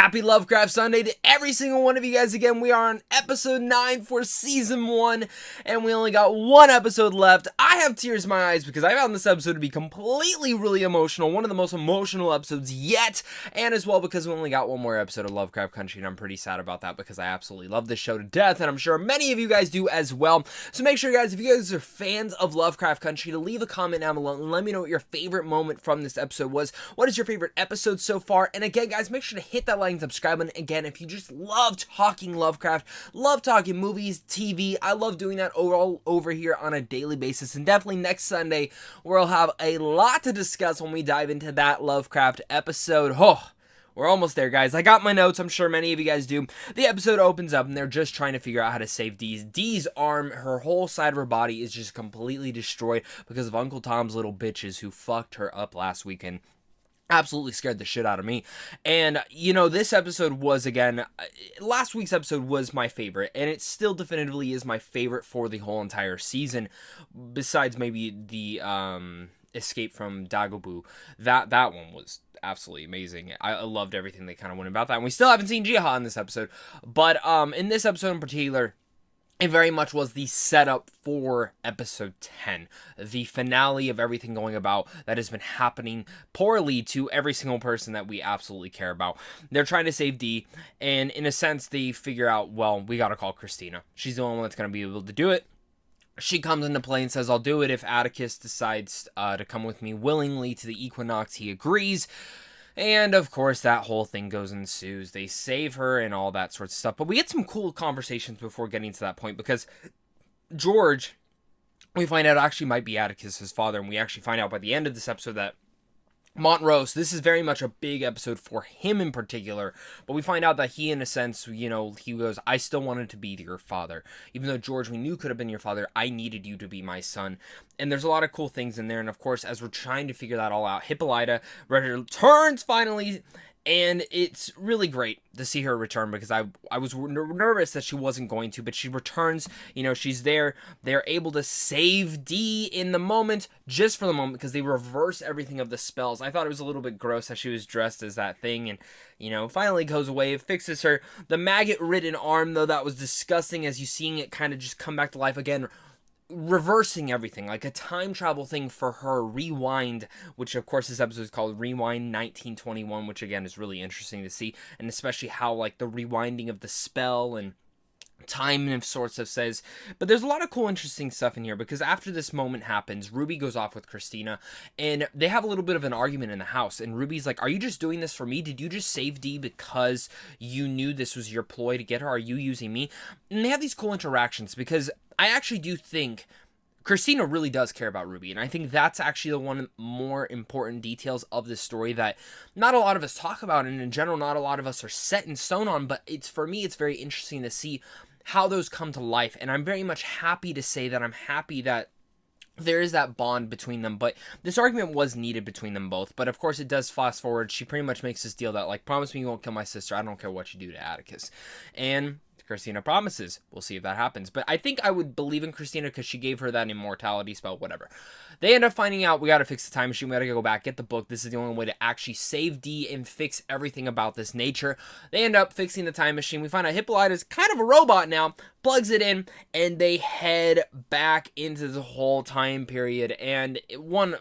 Happy Lovecraft Sunday to every single one of you guys again. We are on episode 9 for season 1, and we only got one episode left. I have tears in my eyes because I found this episode to be completely really emotional, one of the most emotional episodes yet, and as well because we only got one more episode of Lovecraft Country, and I'm pretty sad about that because I absolutely love this show to death, and I'm sure many of you guys do as well. So make sure, guys, if you guys are fans of Lovecraft Country, to leave a comment down below and let me know what your favorite moment from this episode was. What is your favorite episode so far? And again, guys, make sure to hit that like and subscribe button. Again, if you just love talking Lovecraft, love talking movies, TV, I love doing that all over here on a daily basis. And definitely next Sunday, we'll have a lot to discuss when we dive into that Lovecraft episode. Oh, we're almost there, guys. I got my notes. I'm sure many of you guys do. The episode opens up, and they're just trying to figure out how to save Dee's. Dee's arm, her whole side of her body is just completely destroyed because of Uncle Tom's little bitches who fucked her up last weekend. Absolutely scared the shit out of me. And, you know, this episode was, again, last week's episode was my favorite, and it still definitively is my favorite for the whole entire season, besides maybe the escape from Dagobah. That one was absolutely amazing. I loved everything they kind of went about that, and we still haven't seen Jiha in this episode, but in this episode in particular, it very much was the setup for episode 10, the finale of everything going about that has been happening poorly to every single person that we absolutely care about. They're trying to save Dee, and in a sense, they figure out, well, we gotta call Christina. She's the only one that's gonna be able to do it. She comes into play and says, I'll do it if Atticus decides to come with me willingly to the Equinox. He agrees. And, of course, that whole thing goes and ensues. They save her and all that sort of stuff. But we get some cool conversations before getting to that point, because George, we find out, actually might be Atticus' father. And we actually find out by the end of this episode that Montrose, this is very much a big episode for him in particular, but we find out that he, in a sense, you know, he goes, I still wanted to be your father. Even though George, we knew could have been your father, I needed you to be my son. And there's a lot of cool things in there, and of course, as we're trying to figure that all out, Hippolyta returns finally, and it's really great to see her return, because I was nervous that she wasn't going to, but she returns, you know, she's there. They're able to save Dee in the moment, just for the moment, because they reverse everything of the spells. I thought it was a little bit gross that she was dressed as that thing, and, you know, finally goes away. It fixes her. The maggot-ridden arm, though, that was disgusting, as you seeing it kind of just come back to life again, reversing everything, like a time travel thing for her. Rewind, which of course this episode is called Rewind 1921, which again is really interesting to see, and especially how like the rewinding of the spell and time of sorts of says. But there's a lot of cool interesting stuff in here, because after this moment happens, Ruby goes off with Christina, and they have a little bit of an argument in the house, and Ruby's like, are you just doing this for me? Did you just save Dee because you knew this was your ploy to get her? Are you using me? And they have these cool interactions, because I actually do think Christina really does care about Ruby, and I think that's actually the one more important details of this story that not a lot of us talk about, and in general not a lot of us are set in stone on, but it's, for me, it's very interesting to see how those come to life. And I'm very much happy to say that I'm happy that there is that bond between them, but this argument was needed between them both. But of course it does fast forward. She pretty much makes this deal that, like, promise me you won't kill my sister, I don't care what you do to Atticus. And Christina promises. We'll see if that happens. But I think I would believe in Christina because she gave her that immortality spell, whatever. They end up finding out we gotta fix the time machine, we gotta go back, get the book. This is the only way to actually save Dee and fix everything about this nature. They end up fixing the time machine. We find out Hippolyta's kind of a robot now, plugs it in, and they head back into the whole time period. And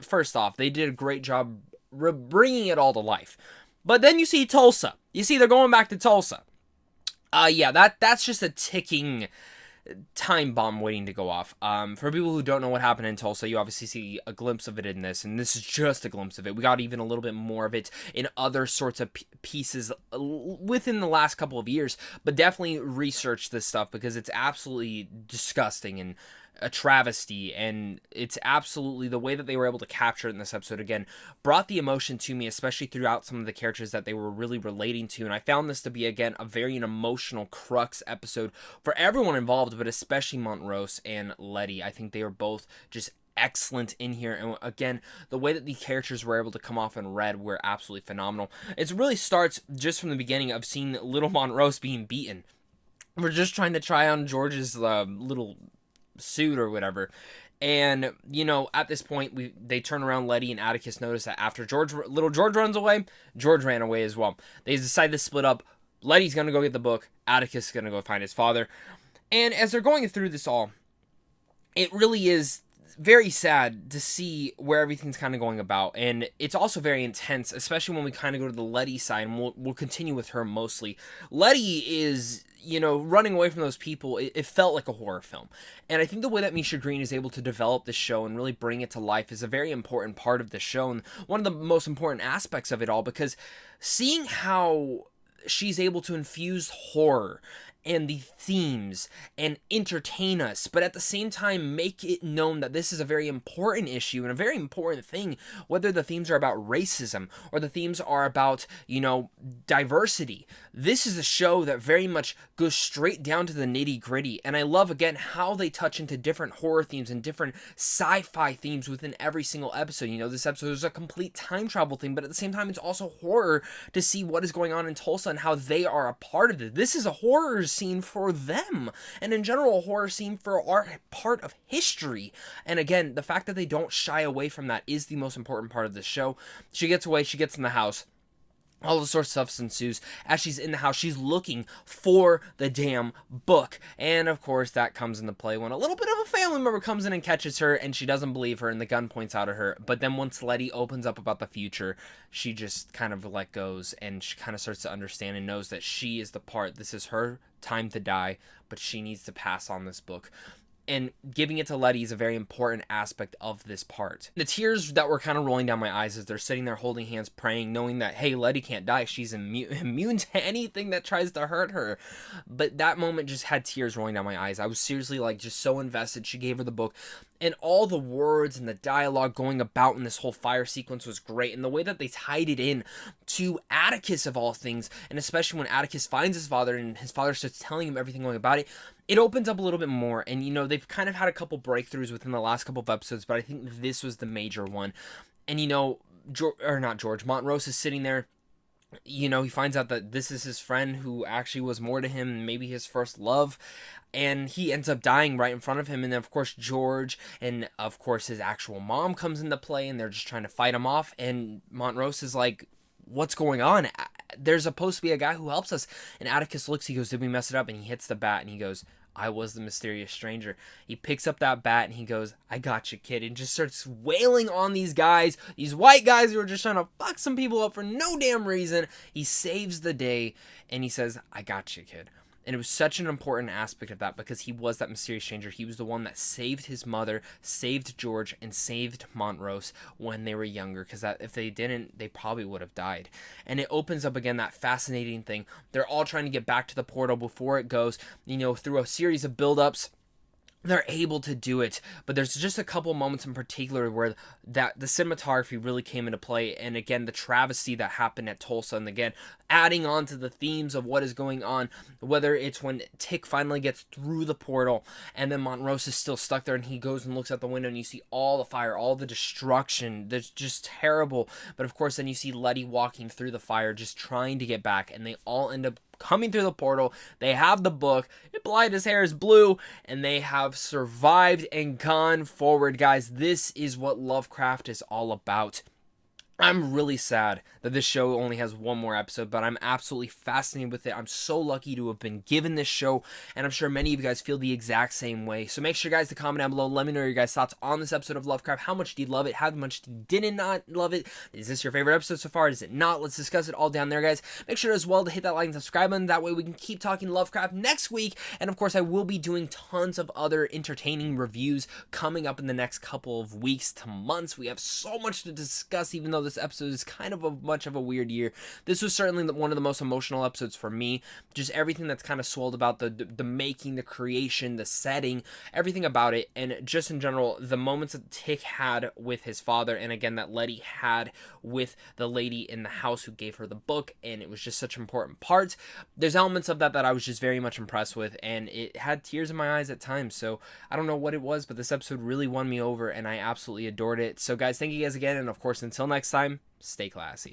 first off, they did a great job bringing it all to life. But then you see Tulsa. You see they're going back to Tulsa. Yeah, that's just a ticking time bomb waiting to go off. For people who don't know what happened in Tulsa, you obviously see a glimpse of it in this, and this is just a glimpse of it. We got even a little bit more of it in other sorts of pieces within the last couple of years, but definitely research this stuff because it's absolutely disgusting and a travesty, and it's absolutely the way that they were able to capture it in this episode, again, brought the emotion to me, especially throughout some of the characters that they were really relating to. And I found this to be, again, a very emotional crux episode for everyone involved, but especially Montrose and Letty. I think they are both just excellent in here, and again, the way that the characters were able to come off in red were absolutely phenomenal. It really starts just from the beginning of seeing little Montrose being beaten. We're just trying to try on George's little suit or whatever, and you know, at this point they turn around. Letty and Atticus notice that after little George runs away, George ran away as well. They decide to split up. Letty's gonna go get the book. Atticus is gonna go find his father. And as they're going through this all, it really is very sad to see where everything's kind of going about, and it's also very intense, especially when we kind of go to the Letty side, and we'll continue with her mostly. Letty is, you know, running away from those people. It felt like a horror film, and I think the way that Misha Green is able to develop this show and really bring it to life is a very important part of the show, and one of the most important aspects of it all, because seeing how she's able to infuse horror and the themes and entertain us, but at the same time make it known that this is a very important issue and a very important thing, whether the themes are about racism or the themes are about, you know, diversity. This is a show that very much goes straight down to the nitty-gritty, and I love, again, how they touch into different horror themes and different sci-fi themes within every single episode. You know, this episode is a complete time travel thing, but at the same time, it's also horror to see what is going on in Tulsa and how they are a part of it. This is a horror scene for them, and in general, a horror scene for our part of history. And again, the fact that they don't shy away from that is the most important part of the show. She gets away, she gets in the house. All the sorts of stuff ensues. As she's in the house, she's looking for the damn book. And of course, that comes into play when a little bit of a family member comes in and catches her, and she doesn't believe her, and the gun points out at her. But then once Letty opens up about the future, she just kind of let goes, and she kind of starts to understand and knows that she is the part. This is her time to die, but she needs to pass on this book. And giving it to Letty is a very important aspect of this part. The tears that were kind of rolling down my eyes as they're sitting there holding hands, praying, knowing that, hey, Letty can't die. She's immune to anything that tries to hurt her. But that moment just had tears rolling down my eyes. I was seriously, like, just so invested. She gave her the book. And all the words and the dialogue going about in this whole fire sequence was great. And the way that they tied it in to Atticus, of all things, and especially when Atticus finds his father and his father starts telling him everything going about it, it opens up a little bit more. And, you know, they've kind of had a couple breakthroughs within the last couple of episodes, but I think this was the major one. And, you know, Montrose is sitting there. You know, he finds out that this is his friend who actually was more to him, maybe his first love, and he ends up dying right in front of him. And then, of course, George and, of course, his actual mom comes into play, and they're just trying to fight him off. And Montrose is like, what's going on? There's supposed to be a guy who helps us. And Atticus looks, he goes, did we mess it up? And he hits the bat, and he goes, I was the mysterious stranger. He picks up that bat and he goes, I got you, kid, and just starts wailing on these guys, these white guys who are just trying to fuck some people up for no damn reason. He saves the day and he says, I got you, kid. And it was such an important aspect of that because he was that mysterious stranger. He was the one that saved his mother, saved George, and saved Montrose when they were younger. Because if they didn't, they probably would have died. And it opens up again that fascinating thing. They're all trying to get back to the portal before it goes, you know, through a series of build-ups. They're able to do it, but there's just a couple moments in particular where the cinematography really came into play, and again, the travesty that happened at Tulsa, and again, adding on to the themes of what is going on, whether it's when Tick finally gets through the portal, and then Montrose is still stuck there, and he goes and looks out the window, and you see all the fire, all the destruction, that's just terrible, but of course, then you see Letty walking through the fire, just trying to get back, and they all end up coming through the portal. They have the book. His hair is blue, and they have survived and gone forward, guys. This is what Lovecraft is all about. I'm really sad that this show only has one more episode, but I'm absolutely fascinated with it. I'm so lucky to have been given this show, and I'm sure many of you guys feel the exact same way. So make sure, guys, to comment down below. Let me know your guys' thoughts on this episode of Lovecraft. How much did you love it? How much did you not love it? Is this your favorite episode so far? Is it not? Let's discuss it all down there, guys. Make sure as well to hit that like and subscribe button. That way we can keep talking Lovecraft next week. And of course, I will be doing tons of other entertaining reviews coming up in the next couple of weeks to months. We have so much to discuss, even though this episode is kind of much of a weird year. This was certainly one of the most emotional episodes for me. Just everything that's kind of swelled about the making, the creation, the setting, everything about it, and just in general, the moments that Tick had with his father, and again, that Letty had with the lady in the house who gave her the book, and it was just such an important part. There's elements of that I was just very much impressed with, and it had tears in my eyes at times, so I don't know what it was, but this episode really won me over, and I absolutely adored it. So guys, thank you guys again, and of course, until next time, stay classy.